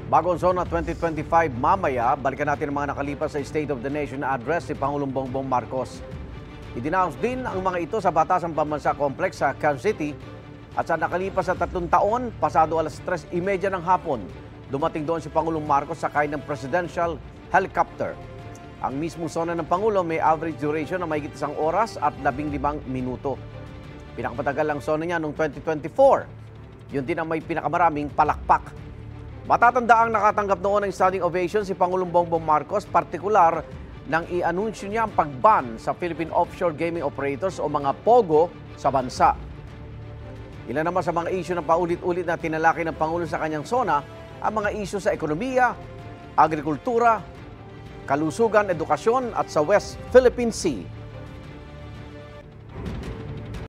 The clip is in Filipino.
Bagong Zona 2025 mamaya, balikan natin ang mga nakalipas sa State of the Nation address ni Pangulong Bongbong Marcos. Idinaos din ang mga ito sa Batasang Pambansa Complex sa Quezon City at sa nakalipas sa 3 taon, pasado alas 3:30 ng hapon, dumating doon si Pangulong Marcos sakay ng presidential helicopter. Ang mismong zona ng Pangulo may average duration na mahigit 1 oras at 15 minuto. Pinakamatagal ang zona niya noong 2024. Yun din ang may pinakamaraming palakpak. Matatandaang nakatanggap noon ng standing ovation si Pangulong Bongbong Marcos, partikular nang i-anunsyo niya ang pagban sa Philippine Offshore Gaming Operators o mga POGO sa bansa. Ilan naman sa mga isyu na paulit-ulit na tinalaki ng Pangulo sa kanyang zona, ang mga isyu sa ekonomiya, agrikultura, kalusugan, edukasyon at sa West Philippine Sea.